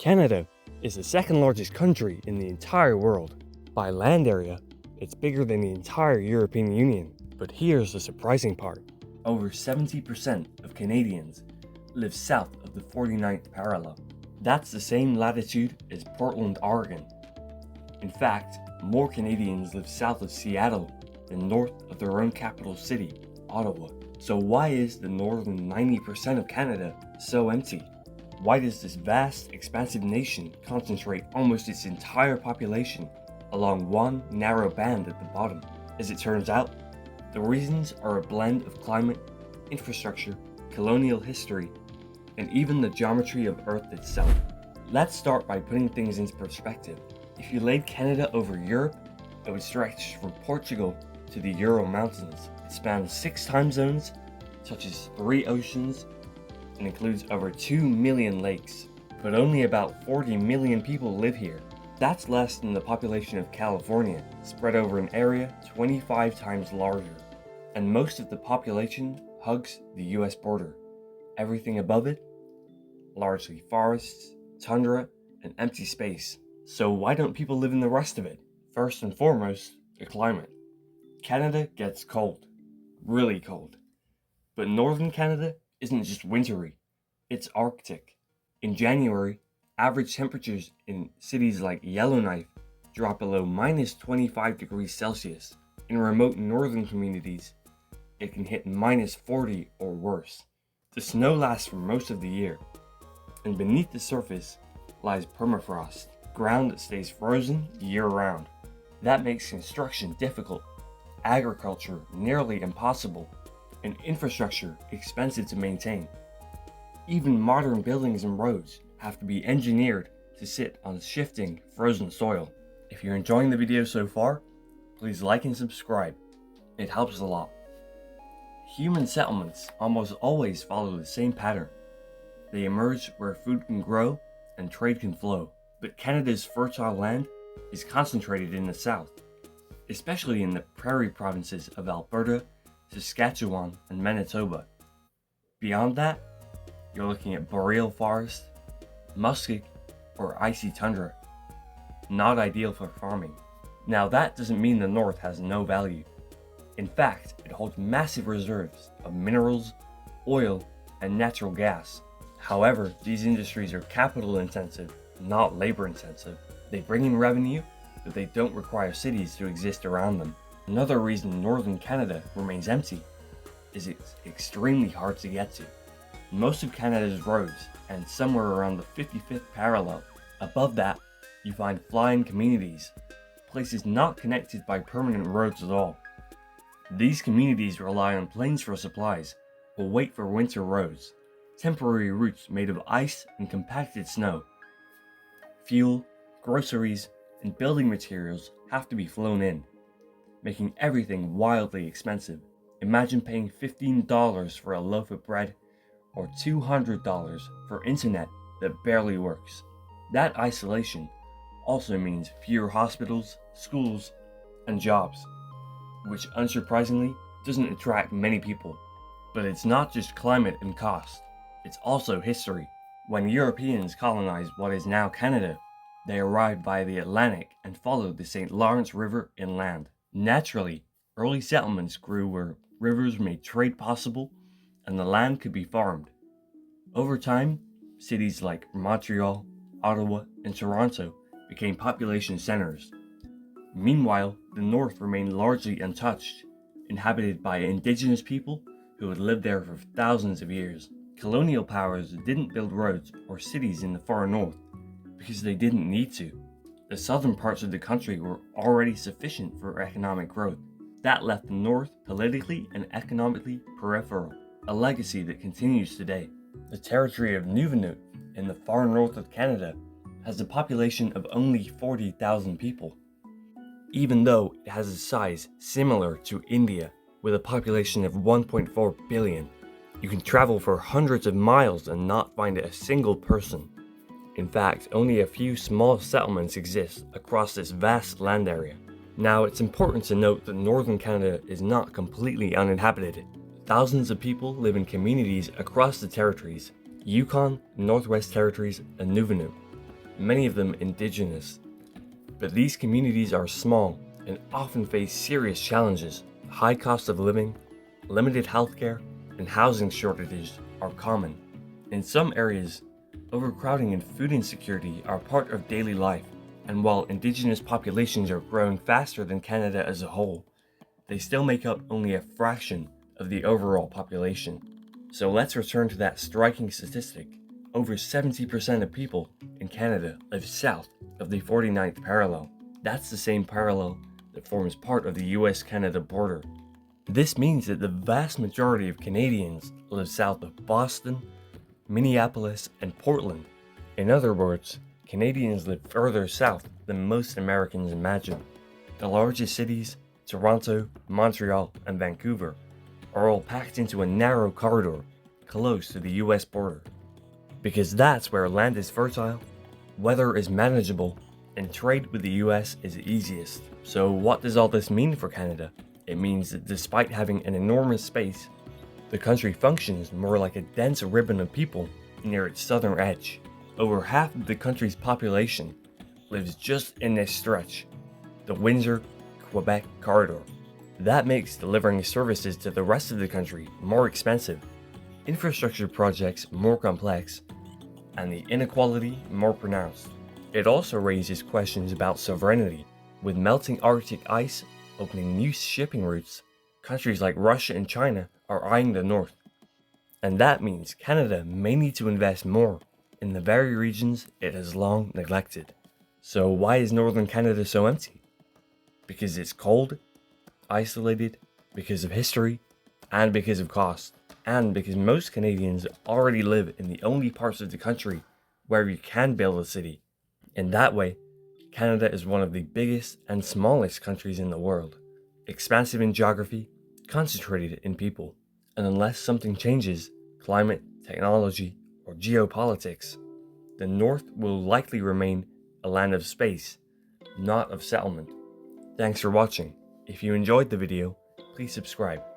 Canada is the second largest country in the entire world. By land area, it's bigger than the entire European Union. But here's the surprising part. Over 70% of Canadians live south of the 49th parallel. That's the same latitude as Portland, Oregon. In fact, more Canadians live south of Seattle than north of their own capital city, Ottawa. So why is the northern 90% of Canada so empty? Why does this vast, expansive nation concentrate almost its entire population along one narrow band at the bottom? As it turns out, the reasons are a blend of climate, infrastructure, colonial history, and even the geometry of Earth itself. Let's start by putting things into perspective. If you laid Canada over Europe, it would stretch from Portugal to the Ural Mountains. It spans 6 time zones, touches 3 oceans, and includes over 2 million lakes. But only about 40 million people live here. That's less than the population of California, spread over an area 25 times larger. And most of the population hugs the US border. Everything above it? Largely forests, tundra, and empty space. So why don't people live in the rest of it? First and foremost, the climate. Canada gets cold. Really cold. But northern Canada isn't just wintry, it's Arctic. In January, average temperatures in cities like Yellowknife drop below minus 25 degrees Celsius. In remote northern communities, it can hit minus 40 or worse. The snow lasts for most of the year, and beneath the surface lies permafrost, ground that stays frozen year-round. That makes construction difficult, agriculture nearly impossible, and infrastructure expensive to maintain. Even modern buildings and roads have to be engineered to sit on shifting, frozen soil. If you're enjoying the video so far, please like and subscribe. It helps a lot. Human settlements almost always follow the same pattern. They emerge where food can grow and trade can flow. But Canada's fertile land is concentrated in the south, especially in the prairie provinces of Alberta, Saskatchewan, and Manitoba. Beyond that, you're looking at boreal forest, muskeg, or icy tundra. Not ideal for farming. Now that doesn't mean the north has no value. In fact, it holds massive reserves of minerals, oil, and natural gas. However, these industries are capital intensive, not labor intensive. They bring in revenue, but they don't require cities to exist around them. Another reason northern Canada remains empty is it's extremely hard to get to. Most of Canada's roads end somewhere around the 55th parallel. Above that, you find fly-in communities, places not connected by permanent roads at all. These communities rely on planes for supplies, or wait for winter roads, temporary routes made of ice and compacted snow. Fuel, groceries, and building materials have to be flown in, making everything wildly expensive. Imagine paying $15 for a loaf of bread or $200 for internet that barely works. That isolation also means fewer hospitals, schools, and jobs, which unsurprisingly doesn't attract many people. But it's not just climate and cost, it's also history. When Europeans colonized what is now Canada, they arrived via the Atlantic and followed the St. Lawrence River inland. Naturally, early settlements grew where rivers made trade possible and the land could be farmed. Over time, cities like Montreal, Ottawa, and Toronto became population centers. Meanwhile, the north remained largely untouched, inhabited by indigenous people who had lived there for thousands of years. Colonial powers didn't build roads or cities in the far north because they didn't need to. The southern parts of the country were already sufficient for economic growth. That left the north politically and economically peripheral, a legacy that continues today. The territory of Nunavut in the far north of Canada has a population of only 40,000 people, even though it has a size similar to India with a population of 1.4 billion. You can travel for hundreds of miles and not find a single person. In fact, only a few small settlements exist across this vast land area. Now, it's important to note that northern Canada is not completely uninhabited. Thousands of people live in communities across the territories, Yukon, Northwest Territories, and Nunavut. many of them indigenous. But these communities are small and often face serious challenges. High cost of living, limited healthcare, and housing shortages are common. In some areas, overcrowding and food insecurity are part of daily life, and while indigenous populations are growing faster than Canada as a whole, they still make up only a fraction of the overall population. So let's return to that striking statistic. Over 70% of people in Canada live south of the 49th parallel. That's the same parallel that forms part of the US-Canada border. This means that the vast majority of Canadians live south of Boston, Minneapolis, and Portland. In other words, Canadians live further south than most Americans imagine. The largest cities, Toronto, Montreal, and Vancouver, are all packed into a narrow corridor close to the US border. Because that's where land is fertile, weather is manageable, and trade with the US is easiest. So what does all this mean for Canada? It means that despite having an enormous space, the country functions more like a dense ribbon of people near its southern edge. Over half of the country's population lives just in this stretch, the Windsor-Quebec corridor. That makes delivering services to the rest of the country more expensive, infrastructure projects more complex, and the inequality more pronounced. It also raises questions about sovereignty. With melting Arctic ice opening new shipping routes, countries like Russia and China are eyeing the north. And that means Canada may need to invest more in the very regions it has long neglected. So why is northern Canada so empty? Because it's cold, isolated, because of history, and because of cost, and because most Canadians already live in the only parts of the country where you can build a city. In that way, Canada is one of the biggest and smallest countries in the world, expansive in geography, concentrated in people. And unless something changes, climate, technology, or geopolitics, the North will likely remain a land of space, not of settlement. Thanks for watching. If you enjoyed the video, please subscribe.